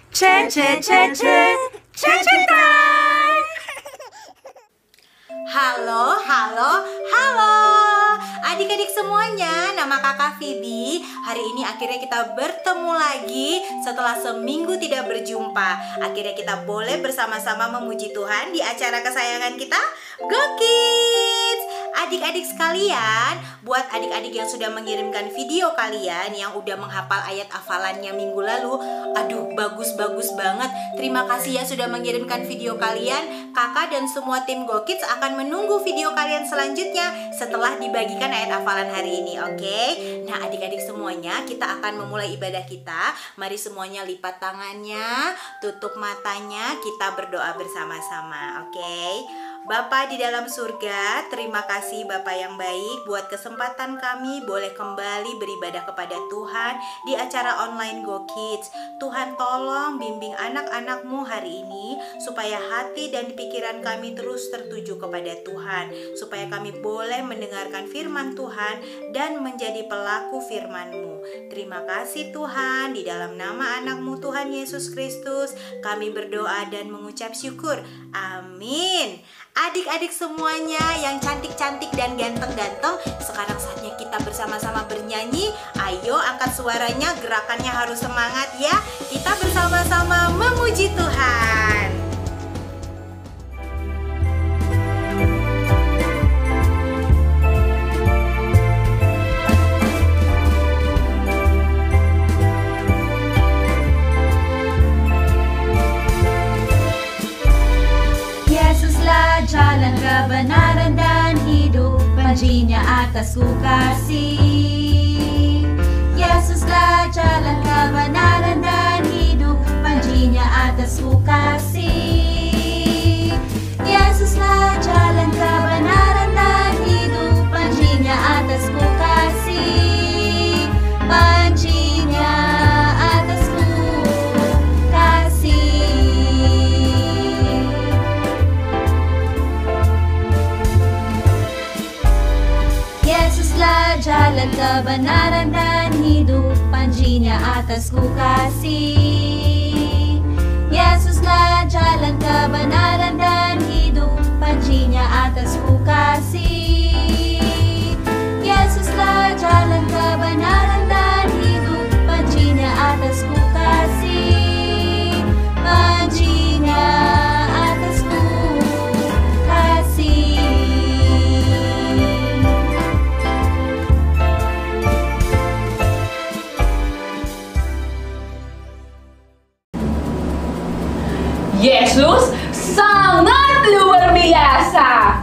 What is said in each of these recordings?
Cek time. Halo, adik-adik semuanya, nama kakak Phoebe. Hari ini akhirnya kita bertemu lagi setelah seminggu tidak berjumpa. Akhirnya kita boleh bersama-sama memuji Tuhan di acara kesayangan kita, Go Kids. Adik-adik sekalian, buat adik-adik yang sudah mengirimkan video kalian yang udah menghafal ayat hafalannya minggu lalu, aduh bagus banget. Terima kasih ya sudah mengirimkan video kalian. Kakak dan semua tim Go Kids akan menunggu video kalian selanjutnya setelah dibagikan ayat hafalan hari ini, oke? Nah, adik-adik semuanya, kita akan memulai ibadah kita. Mari semuanya lipat tangannya, tutup matanya, kita berdoa bersama-sama, oke? Bapa di dalam surga, terima kasih Bapa yang baik buat kesempatan kami boleh kembali beribadah kepada Tuhan di acara online Go Kids. Tuhan tolong bimbing anak-anak-Mu hari ini supaya hati dan pikiran kami terus tertuju kepada Tuhan, supaya kami boleh mendengarkan firman Tuhan dan menjadi pelaku firman-Mu. Terima kasih Tuhan, di dalam nama anak-Mu Tuhan Yesus Kristus kami berdoa dan mengucap syukur. Amin. Adik-adik semuanya yang cantik-cantik dan ganteng-ganteng, sekarang saatnya kita bersama-sama bernyanyi. Ayo angkat suaranya, gerakannya harus semangat ya. Kita bersama-sama memuji Tuhan. Jalan kebenaran dan hidup, janjinya atasku kasih. Yesuslah jalan kebenaran dan hidup, janjinya atasku kasih. Yesuslah jalan kebenaran dan hidup, janjinya atasku kasih. Janjinya atasku kasih. Yesuslah jalan kebenaran dan hidup, janjinya atasku kasih. Yesuslah jalan kebenaran dan hidup, janjinya atasku kasih. Yesuslah jalan kebenaran dan hidup, janjinya atasku kasih. Janjinya atasku kasih. Yesus sangat luar biasa.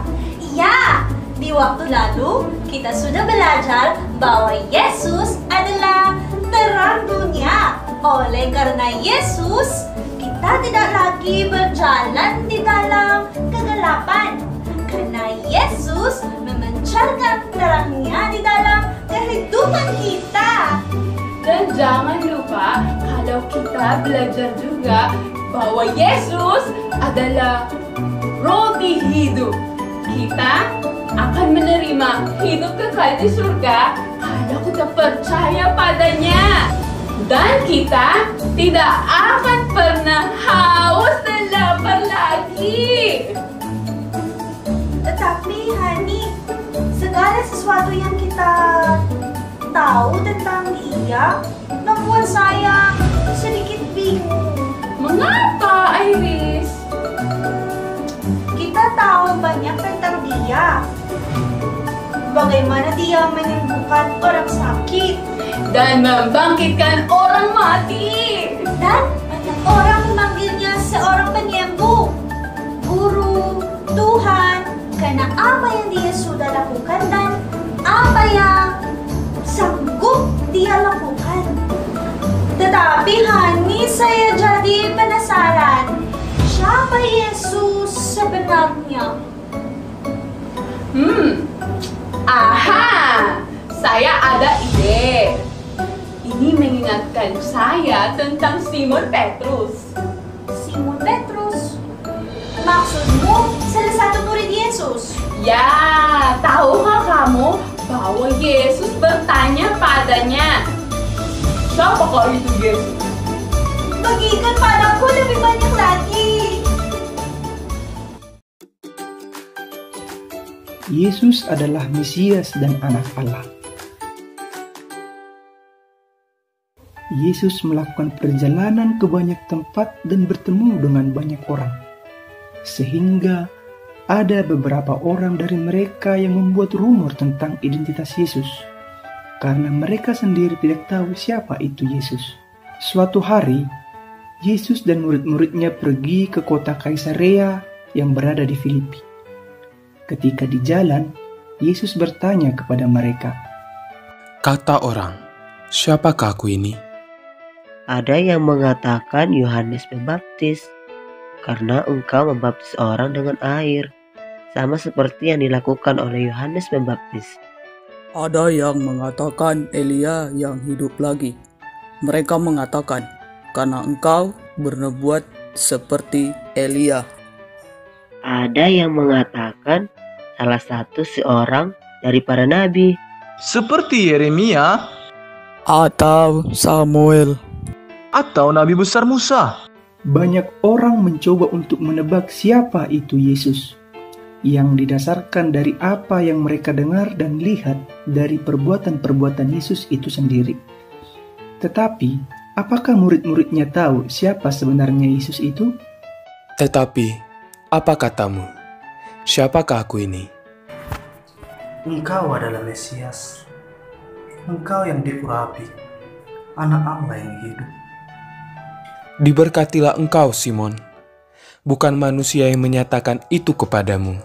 Iya, di waktu lalu kita sudah belajar bahwa Yesus adalah terang dunia. Oleh karena Yesus, kita tidak lagi berjalan di dalam kegelapan. Karena Yesus memancarkan terangnya di dalam kehidupan kita. Dan jangan lupa kalau kita belajar juga bahwa Yesus adalah roti hidup. Kita akan menerima hidup kekal di surga kalau kita percaya padanya. Dan kita tidak akan pernah haus dan lapar lagi. Tetapi Hani, segala sesuatu yang kita tahu tentang Dia membuat saya sedikit bingung. Mengapa, Iris? Kita tahu banyak tentang Dia. Bagaimana Dia menyembuhkan orang sakit Dan membangkitkan orang mati. dan banyak orang memanggilnya seorang penyembuh, guru, Tuhan, karena apa yang Dia sudah lakukan dan apa yang sanggup Dia lakukan. Tetapi Hani, saya jadi penasaran, siapa Yesus sebenarnya? Aha, saya ada ide. Ini mengingatkan saya tentang Simon Petrus. Simon Petrus? Maksudmu salah satu murid Yesus? Ya, tahukah kamu bahwa Yesus bertanya padanya, siapakah itu Yesus? Bagikan pada Yesus adalah Mesias dan Anak Allah. Yesus melakukan perjalanan ke banyak tempat dan bertemu dengan banyak orang. Sehingga ada beberapa orang dari mereka yang membuat rumor tentang identitas Yesus, karena mereka sendiri tidak tahu siapa itu Yesus. Suatu hari, Yesus dan murid-muridnya pergi ke kota Kaisarea yang berada di Filipi. Ketika di jalan, Yesus bertanya kepada mereka, Kata orang, siapakah aku ini? Ada yang mengatakan Yohanes Pembaptis, karena engkau membaptis orang dengan air, sama seperti yang dilakukan oleh Yohanes Pembaptis. Ada yang mengatakan Elia yang hidup lagi. Mereka mengatakan, karena engkau bernubuat seperti Elia. Ada yang mengatakan salah satu seorang dari para nabi. Seperti Yeremia Atau Samuel. atau Nabi besar Musa. banyak orang mencoba untuk menebak siapa itu Yesus, yang didasarkan dari apa yang mereka dengar dan lihat dari perbuatan-perbuatan Yesus itu sendiri. Tetapi, apakah murid-muridnya tahu siapa sebenarnya Yesus itu? Tetapi, apa katamu? Siapakah aku ini? Engkau adalah Mesias, engkau yang diurapi, Anak Allah yang hidup. Diberkatilah engkau, Simon. Bukan manusia yang menyatakan itu kepadamu,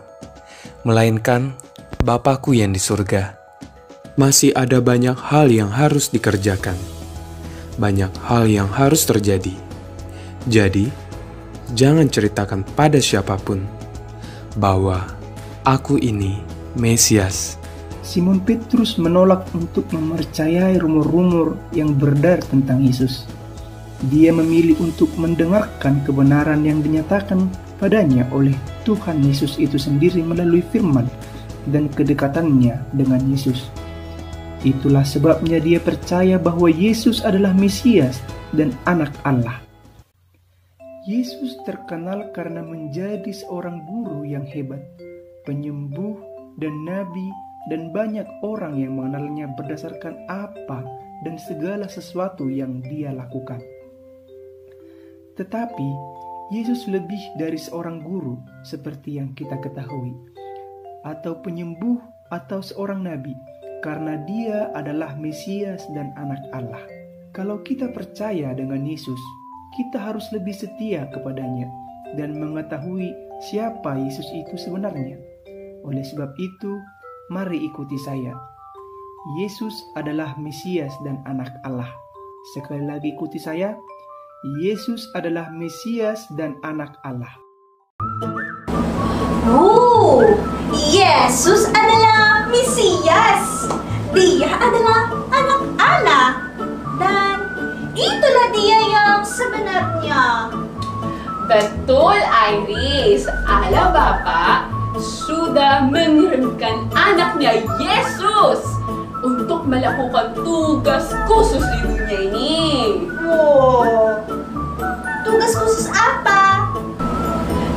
melainkan Bapa-Ku yang di surga. Masih ada banyak hal yang harus dikerjakan, banyak hal yang harus terjadi. Jadi, jangan ceritakan pada siapapun bahwa aku ini Mesias. Simon Petrus menolak untuk mempercayai rumor-rumor yang beredar tentang Yesus. Dia memilih untuk mendengarkan kebenaran yang dinyatakan padanya oleh Tuhan Yesus itu sendiri melalui firman dan kedekatannya dengan Yesus. Itulah sebabnya dia percaya bahwa Yesus adalah Mesias dan Anak Allah. Yesus terkenal karena menjadi seorang guru yang hebat, penyembuh dan nabi, dan banyak orang yang mengenalnya berdasarkan apa dan segala sesuatu yang dia lakukan. Tetapi, Yesus lebih dari seorang guru seperti yang kita ketahui, atau penyembuh atau seorang nabi, karena dia adalah Mesias dan Anak Allah. Kalau kita percaya dengan Yesus, kita harus lebih setia kepadanya dan mengetahui siapa Yesus itu sebenarnya. Oleh sebab itu, mari ikuti saya. Yesus adalah Mesias dan Anak Allah. Sekali lagi ikuti saya. Yesus adalah Mesias dan Anak Allah. Yesus adalah Mesias. Dia adalah Anak Allah. Dan itulah dia yang sebenarnya. Betul, Iris. Allah Bapa sudah mengirimkan anaknya Yesus untuk melakukan tugas khusus di dunia ini. Wow, tugas khusus apa?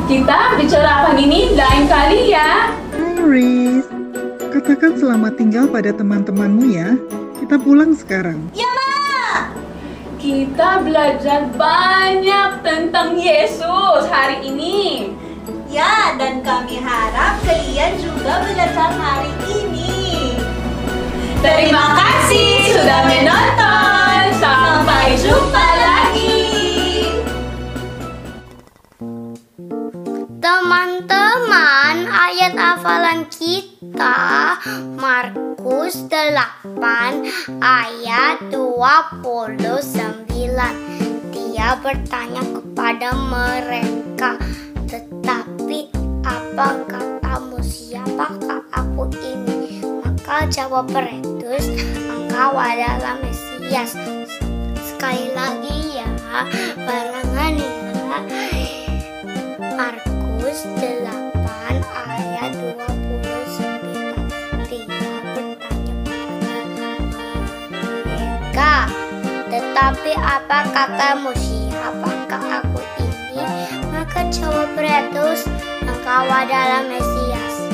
Kita bicarakan ini lain kali ya. Iris, katakan selamat tinggal pada teman-temanmu ya. Kita pulang sekarang. Ya, Ma! Kita belajar banyak tentang Yesus hari ini. Ya, dan kami harap kalian juga belajar hari ini. Terima kasih sudah menonton. Sampai jumpa lagi. Teman-teman, ayat hafalan kita Markus 8 ayat 29. Dia bertanya kepada mereka, "Tetapi apa katamu, siapakah aku ini?" Maka jawab Petrus, "Engkau adalah Mesias." Sekali lagi ya, barengan ya. Markus 8 ayat 29. Dia bertanya kepada mereka, "Tetapi apa katamu, siapakah aku ini?" Maka jawab Petrus, "Engkau adalah Mesias."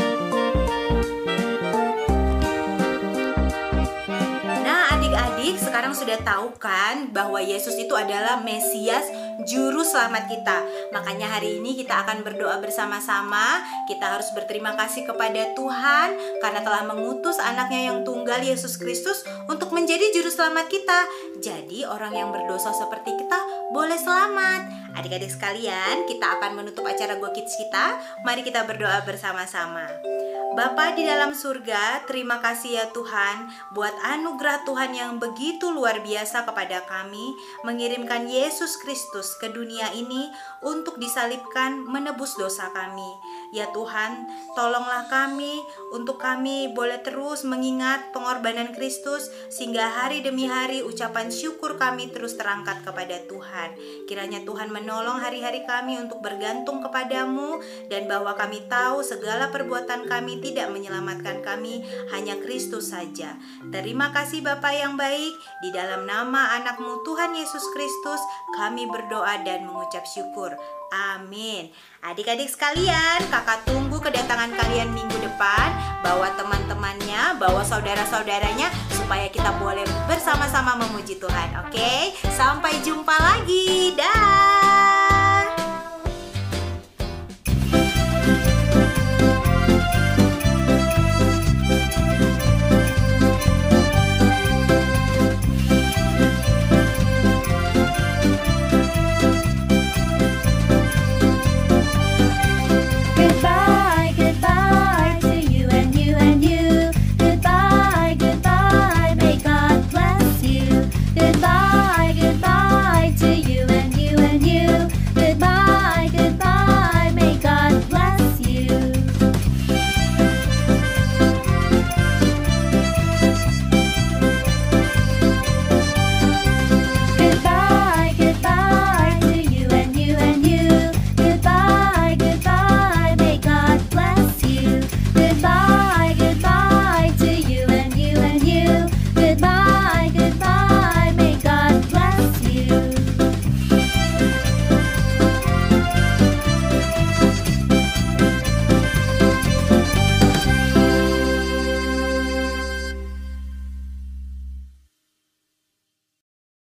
sudah tahu kan bahwa Yesus itu adalah Mesias, Juru Selamat kita. Makanya hari ini kita akan berdoa bersama-sama. Kita harus berterima kasih kepada Tuhan karena telah mengutus anaknya yang tunggal, Yesus Kristus, untuk menjadi Juru Selamat kita. Jadi orang yang berdosa seperti kita boleh selamat. Adik-adik sekalian, kita akan menutup acara Go Kids kita. Mari kita berdoa bersama-sama. Bapa di dalam surga, terima kasih ya Tuhan buat anugerah Tuhan yang begitu luar biasa kepada kami, mengirimkan Yesus Kristus ke dunia ini untuk disalibkan menebus dosa kami. Ya Tuhan, tolonglah kami untuk kami boleh terus mengingat pengorbanan Kristus sehingga hari demi hari ucapan syukur kami terus terangkat kepada Tuhan. Kiranya Tuhan menolong hari-hari kami untuk bergantung kepadamu dan bahwa kami tahu segala perbuatan kami tidak menyelamatkan kami, hanya Kristus saja. Terima kasih Bapa yang baik, di dalam nama anak-Mu Tuhan Yesus Kristus kami berdoa dan mengucap syukur. Amin. Adik-adik sekalian, kakak tunggu kedatangan kalian minggu depan. Bawa teman-temannya, bawa saudara-saudaranya supaya kita boleh bersama-sama memuji Tuhan. Oke, sampai jumpa lagi.